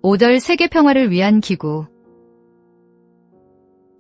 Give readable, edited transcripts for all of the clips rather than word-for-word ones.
5절 세계평화를 위한 기구.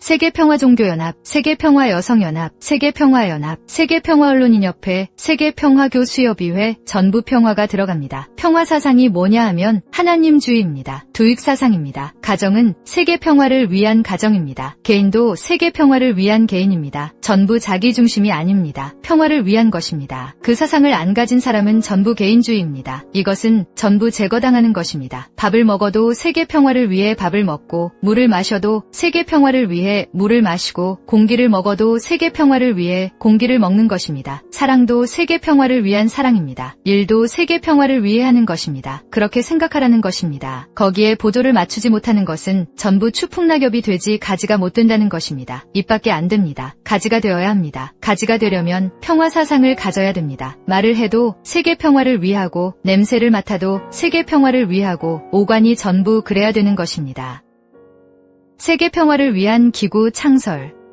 세계평화종교연합, 세계평화여성연합, 세계평화연합, 세계평화언론인협회, 세계평화교수협의회, 전부평화가 들어갑니다. 평화사상이 뭐냐 하면 하나님주의입니다. 두익사상입니다. 가정은 세계평화를 위한 가정입니다. 개인도 세계평화를 위한 개인입니다. 전부 자기중심이 아닙니다. 평화를 위한 것입니다. 그 사상을 안 가진 사람은 전부 개인주의입니다. 이것은 전부 제거당하는 것입니다. 밥을 먹어도 세계평화를 위해 밥을 먹고, 물을 마셔도 세계평화를 위해 물을 마시고, 공기를 먹어도 세계평화를 위해 공기를 먹는 것입니다. 사랑도 세계평화를 위한 사랑입니다. 일도 세계평화를 위해 하는 것입니다. 그렇게 생각하라는 것입니다. 거기에 보조를 맞추지 못하는 것은 전부 추풍낙엽이 되지 가지가 못 된다는 것입니다. 입밖에 안 됩니다. 가지가 되어야 합니다. 가지가 되려면 평화사상을 가져야 됩니다. 말을 해도 세계평화를 위하고, 냄새를 맡아도 세계평화를 위하고, 오관이 전부 그래야 되는 것입니다. 세계평화를 위한 기구 창설.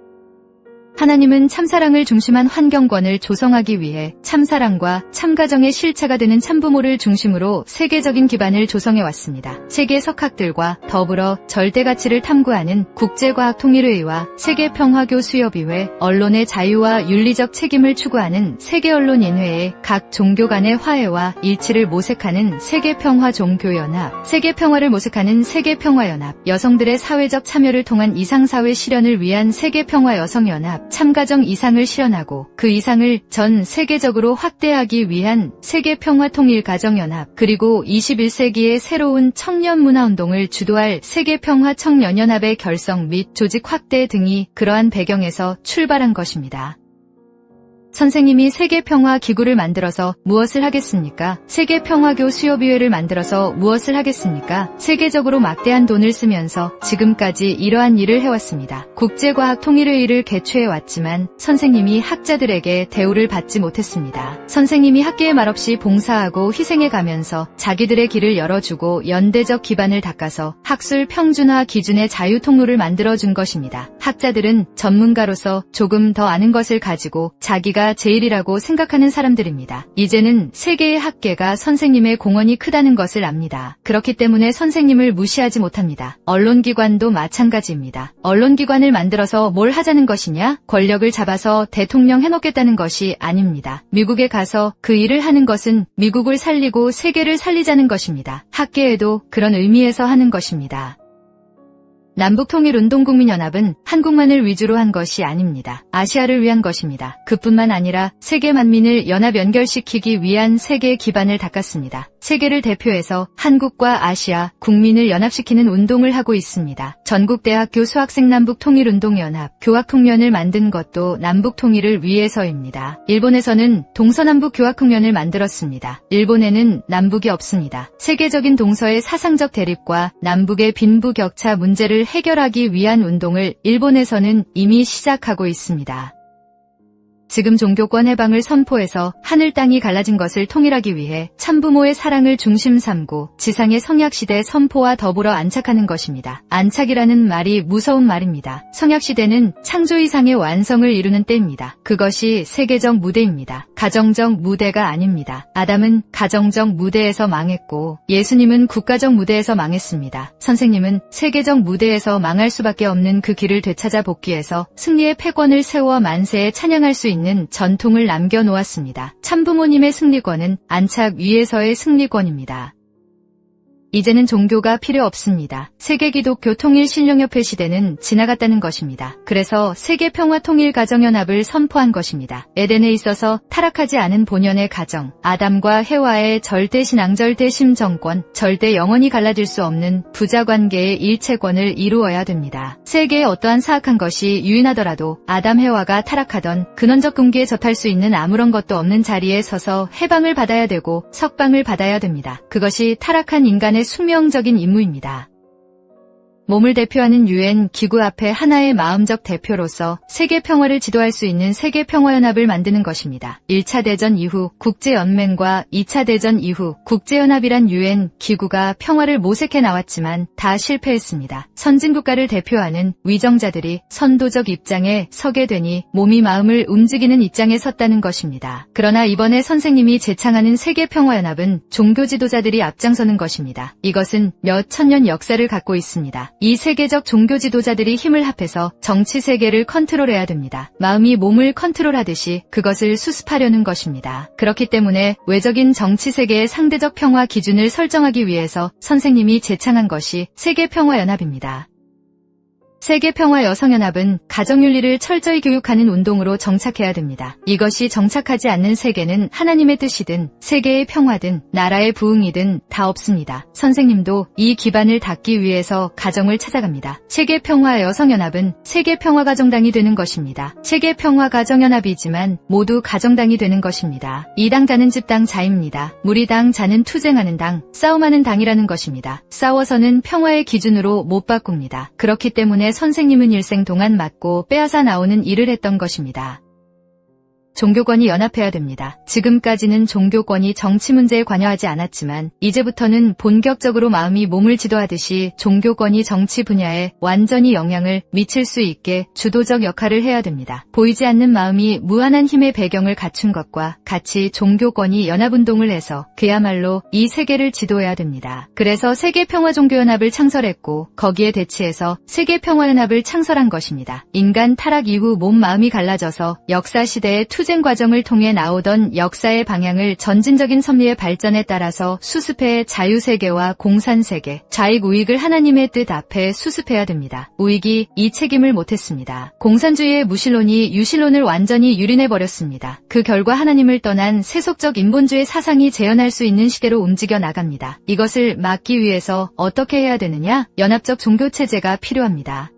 하나님은 참사랑을 중심한 환경권을 조성하기 위해 참사랑과 참가정의 실체가 되는 참부모를 중심으로 세계적인 기반을 조성해왔습니다. 세계 석학들과 더불어 절대가치를 탐구하는 국제과학통일회의와 세계평화교수협의회, 언론의 자유와 윤리적 책임을 추구하는 세계언론인회에 각 종교 간의 화해와 일치를 모색하는 세계평화종교연합, 세계평화를 모색하는 세계평화연합, 여성들의 사회적 참여를 통한 이상사회 실현을 위한 세계평화여성연합, 참가정 이상을 실현하고 그 이상을 전 세계적으로 확대하기 위한 세계평화통일가정연합, 그리고 21세기의 새로운 청년문화운동을 주도할 세계평화청년연합의 결성 및 조직 확대 등이 그러한 배경에서 출발한 것입니다. 선생님이 세계평화 기구를 만들어서 무엇을 하겠습니까? 세계평화교수협의회를 만들어서 무엇을 하겠습니까? 세계적으로 막대한 돈을 쓰면서 지금까지 이러한 일을 해왔습니다. 국제과학통일회의를 개최해왔지만 선생님이 학자들에게 대우를 받지 못했습니다. 선생님이 학계에 말없이 봉사하고 희생해가면서 자기들의 길을 열어주고 연대적 기반을 닦아서 학술 평준화 기준의 자유통로를 만들어준 것입니다. 학자들은 전문가로서 조금 더 아는 것을 가지고 자기가 제일이라고 생각하는 사람들입니다. 이제는 세계의 학계가 선생님의 공헌이 크다는 것을 압니다. 그렇기 때문에 선생님을 무시하지 못합니다. 언론기관도 마찬가지입니다. 언론기관을 만들어서 뭘 하자는 것이냐? 권력을 잡아서 대통령 해놓겠다는 것이 아닙니다. 미국에 가서 그 일을 하는 것은 미국을 살리고 세계를 살리자는 것입니다. 학계에도 그런 의미에서 하는 것입니다. 남북통일운동국민연합은 한국만을 위주로 한 것이 아닙니다. 아시아를 위한 것입니다. 그뿐만 아니라 세계 만민을 연합 연결시키기 위한 세계의 기반을 닦았습니다. 세계를 대표해서 한국과 아시아 국민을 연합시키는 운동을 하고 있습니다. 전국대학교 수학생 남북통일운동연합, 교학통련을 만든 것도 남북통일을 위해서입니다. 일본에서는 동서남북 교학통련을 만들었습니다. 일본에는 남북이 없습니다. 세계적인 동서의 사상적 대립과 남북의 빈부격차 문제를 해결하기 위한 운동을 일본에서는 이미 시작하고 있습니다. 지금 종교권 해방을 선포해서 하늘 땅이 갈라진 것을 통일하기 위해 참부모의 사랑을 중심 삼고 지상의 성약시대 선포와 더불어 안착하는 것입니다. 안착이라는 말이 무서운 말입니다. 성약시대는 창조 이상의 완성을 이루는 때입니다. 그것이 세계적 무대입니다. 가정적 무대가 아닙니다. 아담은 가정적 무대에서 망했고 예수님은 국가적 무대에서 망했습니다. 선생님은 세계적 무대에서 망할 수밖에 없는 그 길을 되찾아 복귀해서 승리의 패권을 세워 만세에 찬양할 수 있는 전통을 남겨놓았습니다. 참부모님의 승리권은 안착 위에서의 승리권입니다. 이제는 종교가 필요 없습니다. 세계기독교 통일신령협회 시대는 지나갔다는 것입니다. 그래서 세계평화통일가정연합을 선포한 것입니다. 에덴에 있어서 타락하지 않은 본연의 가정, 아담과 해와의 절대신앙, 절대심 정권, 절대 영원히 갈라질 수 없는 부자관계의 일체권을 이루어야 됩니다. 세계에 어떠한 사악한 것이 유인하더라도 아담, 해와가 타락하던 근원적 금기에 접할 수 있는 아무런 것도 없는 자리에 서서 해방을 받아야 되고 석방을 받아야 됩니다. 그것이 타락한 인간의 숙명적인 임무입니다. 몸을 대표하는 유엔 기구 앞에 하나의 마음적 대표로서 세계 평화를 지도할 수 있는 세계평화연합을 만드는 것입니다. 1차 대전 이후 국제연맹과 2차 대전 이후 국제연합이란 유엔 기구가 평화를 모색해 나왔지만 다 실패했습니다. 선진국가를 대표하는 위정자들이 선도적 입장에 서게 되니 몸이 마음을 움직이는 입장에 섰다는 것입니다. 그러나 이번에 선생님이 제창하는 세계평화연합은 종교 지도자들이 앞장서는 것입니다. 이것은 몇 천년 역사를 갖고 있습니다. 이 세계적 종교 지도자들이 힘을 합해서 정치 세계를 컨트롤해야 됩니다. 마음이 몸을 컨트롤하듯이 그것을 수습하려는 것입니다. 그렇기 때문에 외적인 정치 세계의 상대적 평화 기준을 설정하기 위해서 선생님이 제창한 것이 세계평화연합입니다. 세계평화여성연합은 가정윤리를 철저히 교육하는 운동으로 정착해야 됩니다. 이것이 정착하지 않는 세계는 하나님의 뜻이든 세계의 평화든 나라의 부흥이든 다 없습니다. 선생님도 이 기반을 닦기 위해서 가정을 찾아갑니다. 세계평화여성연합은 세계평화가정당이 되는 것입니다. 세계평화가정연합이지만 모두 가정당이 되는 것입니다. 이 당 자는 집당 자입니다. 무리당 자는 투쟁하는 당, 싸움하는 당이라는 것입니다. 싸워서는 평화의 기준으로 못 바꿉니다. 그렇기 때문에 선생님은 일생 동안 맞고 빼앗아 나오는 일을 했던 것입니다. 종교권이 연합해야 됩니다. 지금까지는 종교권이 정치 문제에 관여하지 않았지만 이제부터는 본격적으로 마음이 몸을 지도하듯이 종교권이 정치 분야에 완전히 영향을 미칠 수 있게 주도적 역할을 해야 됩니다. 보이지 않는 마음이 무한한 힘의 배경을 갖춘 것과 같이 종교권이 연합운동을 해서 그야말로 이 세계를 지도해야 됩니다. 그래서 세계평화종교연합을 창설했고 거기에 대치해서 세계평화연합을 창설한 것입니다. 인간 타락 이후 몸 마음이 갈라져서 역사시대의 투쟁 과정을 통해 나오던 역사의 방향을 전진적인 섭리의 발전에 따라서 수습해 자유세계와 공산세계, 좌익 우익을 하나님의 뜻 앞에 수습해야 됩니다. 우익이 이 책임을 못했습니다. 공산주의의 무신론이 유신론을 완전히 유린해버렸습니다. 그 결과 하나님을 떠난 세속적 인본주의 사상이 재현할 수 있는 시대로 움직여 나갑니다. 이것을 막기 위해서 어떻게 해야 되느냐? 연합적 종교체제가 필요합니다.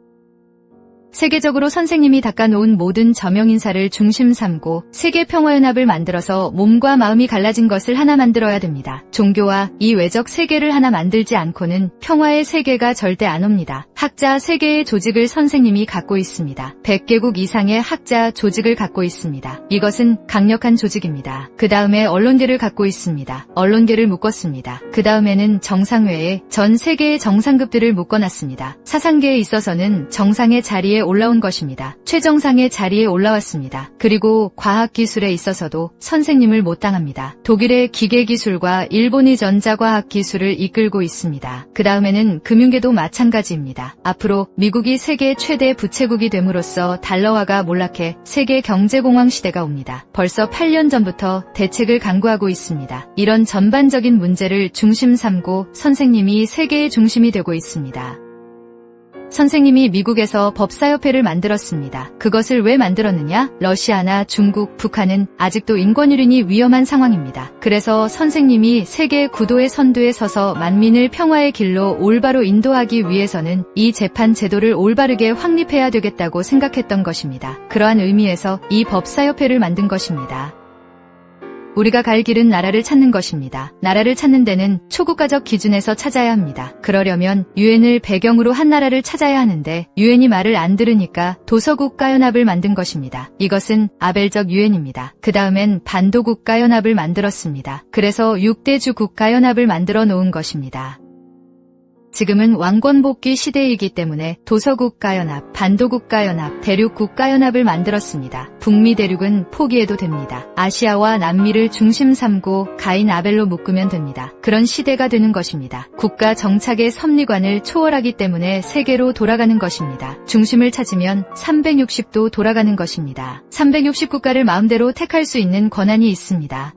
세계적으로 선생님이 닦아놓은 모든 저명인사를 중심 삼고 세계평화연합을 만들어서 몸과 마음이 갈라진 것을 하나 만들어야 됩니다. 종교와 이 외적 세계를 하나 만들지 않고는 평화의 세계가 절대 안 옵니다. 학자 세계의 조직을 선생님이 갖고 있습니다. 100개국 이상의 학자 조직을 갖고 있습니다. 이것은 강력한 조직입니다. 그 다음에 언론계를 갖고 있습니다. 언론계를 묶었습니다. 그 다음에는 정상회에 전 세계의 정상급들을 묶어놨습니다. 사상계에 있어서는 정상의 자리에 올라온 것입니다. 최정상의 자리에 올라왔습니다. 그리고 과학기술에 있어서도 선생님을 못 당합니다. 독일의 기계기술과 일본의 전자과학기술을 이끌고 있습니다. 그 다음에는 금융계도 마찬가지입니다. 앞으로 미국이 세계 최대 부채국이 됨으로써 달러화가 몰락해 세계 경제공황 시대가 옵니다. 벌써 8년 전부터 대책을 강구하고 있습니다. 이런 전반적인 문제를 중심 삼고 선생님이 세계의 중심이 되고 있습니다. 선생님이 미국에서 법사협회를 만들었습니다. 그것을 왜 만들었느냐? 러시아나 중국, 북한은 아직도 인권유린이 위험한 상황입니다. 그래서 선생님이 세계 구도의 선두에 서서 만민을 평화의 길로 올바로 인도하기 위해서는 이 재판 제도를 올바르게 확립해야 되겠다고 생각했던 것입니다. 그러한 의미에서 이 법사협회를 만든 것입니다. 우리가 갈 길은 나라를 찾는 것입니다. 나라를 찾는 데는 초국가적 기준에서 찾아야 합니다. 그러려면 유엔을 배경으로 한 나라를 찾아야 하는데 유엔이 말을 안 들으니까 도서국가연합을 만든 것입니다. 이것은 아벨적 유엔입니다. 그 다음엔 반도국가연합을 만들었습니다. 그래서 6대주 국가연합을 만들어 놓은 것입니다. 지금은 왕권복귀 시대이기 때문에 도서국가연합, 반도국가연합, 대륙국가연합을 만들었습니다. 북미 대륙은 포기해도 됩니다. 아시아와 남미를 중심 삼고 가인 아벨로 묶으면 됩니다. 그런 시대가 되는 것입니다. 국가 정착의 섭리관을 초월하기 때문에 세계로 돌아가는 것입니다. 중심을 찾으면 360도 돌아가는 것입니다. 360국가를 마음대로 택할 수 있는 권한이 있습니다.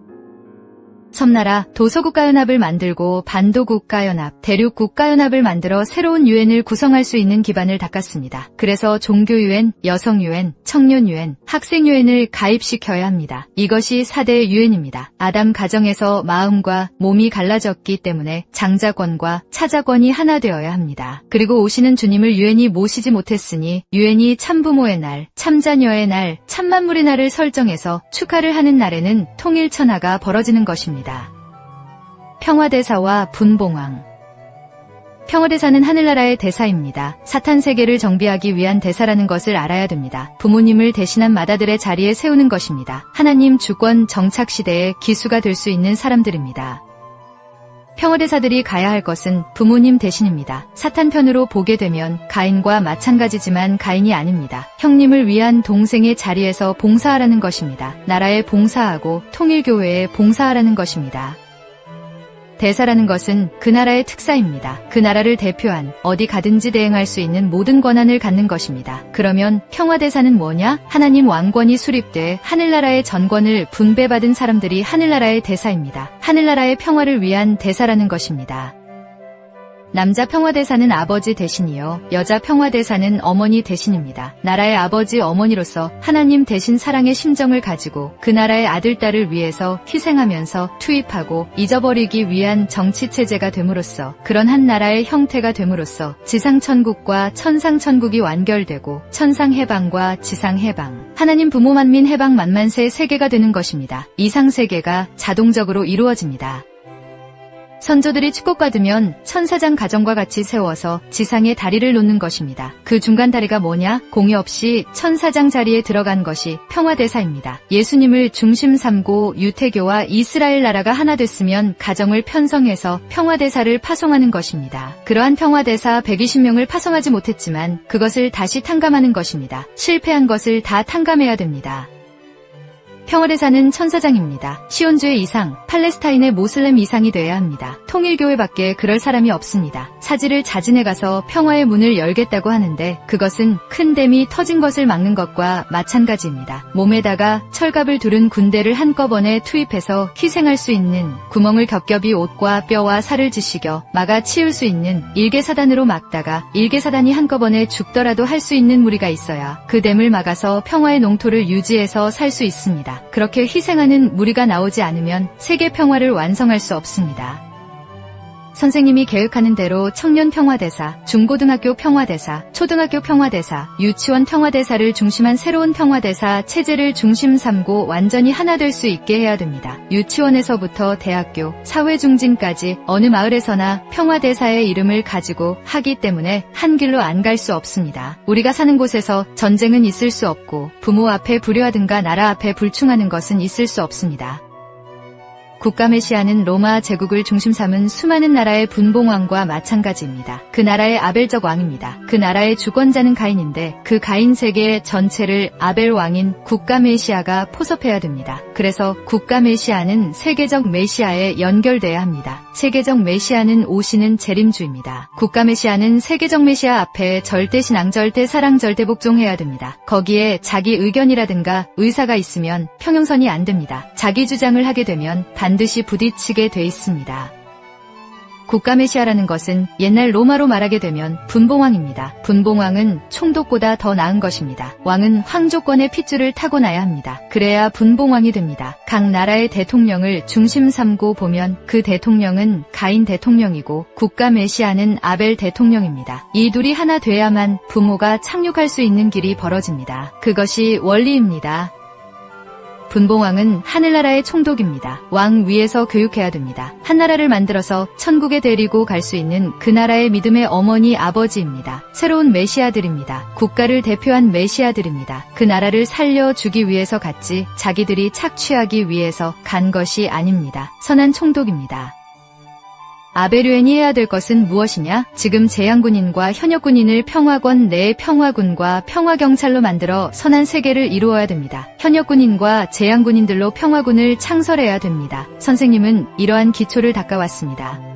섬나라 도서국가연합을 만들고 반도국가연합, 대륙국가연합을 만들어 새로운 유엔을 구성할 수 있는 기반을 닦았습니다. 그래서 종교유엔, 여성유엔, 청년유엔, 학생유엔을 가입시켜야 합니다. 이것이 4대 유엔입니다. 아담 가정에서 마음과 몸이 갈라졌기 때문에 장자권과 차자권이 하나 되어야 합니다. 그리고 오시는 주님을 유엔이 모시지 못했으니 유엔이 참부모의 날, 참자녀의 날, 참만물의 날을 설정해서 축하를 하는 날에는 통일천하가 벌어지는 것입니다. 평화대사와 분봉왕 평화대사는 하늘나라의 대사입니다. 사탄 세계를 정비하기 위한 대사라는 것을 알아야 됩니다. 부모님을 대신한 맏아들의 자리에 세우는 것입니다. 하나님 주권 정착 시대의 기수가 될 수 있는 사람들입니다. 평화대사들이 가야 할 것은 부모님 대신입니다. 사탄 편으로 보게 되면 가인과 마찬가지지만 가인이 아닙니다. 형님을 위한 동생의 자리에서 봉사하라는 것입니다. 나라에 봉사하고 통일교회에 봉사하라는 것입니다. 대사라는 것은 그 나라의 특사입니다. 그 나라를 대표한 어디 가든지 대행할 수 있는 모든 권한을 갖는 것입니다. 그러면 평화대사는 뭐냐? 하나님 왕권이 수립돼 하늘나라의 전권을 분배받은 사람들이 하늘나라의 대사입니다. 하늘나라의 평화를 위한 대사라는 것입니다. 남자 평화대사는 아버지 대신이요, 여자 평화대사는 어머니 대신입니다. 나라의 아버지 어머니로서 하나님 대신 사랑의 심정을 가지고 그 나라의 아들, 딸을 위해서 희생하면서 투입하고 잊어버리기 위한 정치체제가 됨으로써, 그런 한 나라의 형태가 됨으로써 지상천국과 천상천국이 완결되고 천상해방과 지상해방, 하나님 부모 만민 해방 만만세 세계가 되는 것입니다. 이상세계가 자동적으로 이루어집니다. 선조들이 축복받으면 천사장 가정과 같이 세워서 지상에 다리를 놓는 것입니다. 그 중간 다리가 뭐냐? 공의 없이 천사장 자리에 들어간 것이 평화대사입니다. 예수님을 중심 삼고 유태교와 이스라엘 나라가 하나 됐으면 가정을 편성해서 평화대사를 파송하는 것입니다. 그러한 평화대사 120명을 파송하지 못했지만 그것을 다시 탕감하는 것입니다. 실패한 것을 다 탕감해야 됩니다. 평화대사는 천사장입니다. 시온주의 이상, 팔레스타인의 모슬렘 이상이 되어야 합니다. 통일교회밖에 그럴 사람이 없습니다. 사지를 자진해 가서 평화의 문을 열겠다고 하는데 그것은 큰 댐이 터진 것을 막는 것과 마찬가지입니다. 몸에다가 철갑을 두른 군대를 한꺼번에 투입해서 희생할 수 있는, 구멍을 겹겹이 옷과 뼈와 살을 지시겨 막아 치울 수 있는 일개사단으로 막다가 일개사단이 한꺼번에 죽더라도 할 수 있는 무리가 있어야 그 댐을 막아서 평화의 농토를 유지해서 살 수 있습니다. 그렇게 희생하는 무리가 나오지 않으면 세계 평화를 완성할 수 없습니다. 선생님이 계획하는 대로 청년 평화대사, 중고등학교 평화대사, 초등학교 평화대사, 유치원 평화대사를 중심한 새로운 평화대사 체제를 중심 삼고 완전히 하나 될 수 있게 해야 됩니다. 유치원에서부터 대학교, 사회중진까지 어느 마을에서나 평화대사의 이름을 가지고 하기 때문에 한 길로 안 갈 수 없습니다. 우리가 사는 곳에서 전쟁은 있을 수 없고 부모 앞에 불효하든가 나라 앞에 불충하는 것은 있을 수 없습니다. 국가 메시아는 로마 제국을 중심 삼은 수많은 나라의 분봉왕과 마찬가지입니다. 그 나라의 아벨적 왕입니다. 그 나라의 주권자는 가인인데 그 가인 세계 전체를 아벨 왕인 국가 메시아가 포섭해야 됩니다. 그래서 국가 메시아는 세계적 메시아에 연결돼야 합니다. 세계적 메시아는 오시는 재림주입니다. 국가 메시아는 세계적 메시아 앞에 절대신앙, 절대사랑, 절대복종해야 됩니다. 거기에 자기 의견이라든가 의사가 있으면 평형선이 안 됩니다. 자기 주장을 하게 되면 반드시 부딪히게 돼 있습니다. 국가 메시아라는 것은 옛날 로마로 말하게 되면 분봉왕입니다. 분봉왕은 총독보다 더 나은 것입니다. 왕은 황조권의 핏줄을 타고나야 합니다. 그래야 분봉왕이 됩니다. 각 나라의 대통령을 중심 삼고 보면 그 대통령은 가인 대통령이고 국가 메시아는 아벨 대통령입니다. 이 둘이 하나 돼야만 부모가 착륙할 수 있는 길이 벌어집니다. 그것이 원리입니다. 분봉왕은 하늘나라의 총독입니다. 왕 위에서 교육해야 됩니다. 한나라를 만들어서 천국에 데리고 갈 수 있는 그 나라의 믿음의 어머니 아버지입니다. 새로운 메시아들입니다. 국가를 대표한 메시아들입니다. 그 나라를 살려주기 위해서 갔지 자기들이 착취하기 위해서 간 것이 아닙니다. 선한 총독입니다. 아벨유엔이 해야 될 것은 무엇이냐? 지금 재향군인과 현역군인을 평화권 내의 평화군과 평화경찰로 만들어 선한 세계를 이루어야 됩니다. 현역군인과 재향군인들로 평화군을 창설해야 됩니다. 선생님은 이러한 기초를 닦아왔습니다.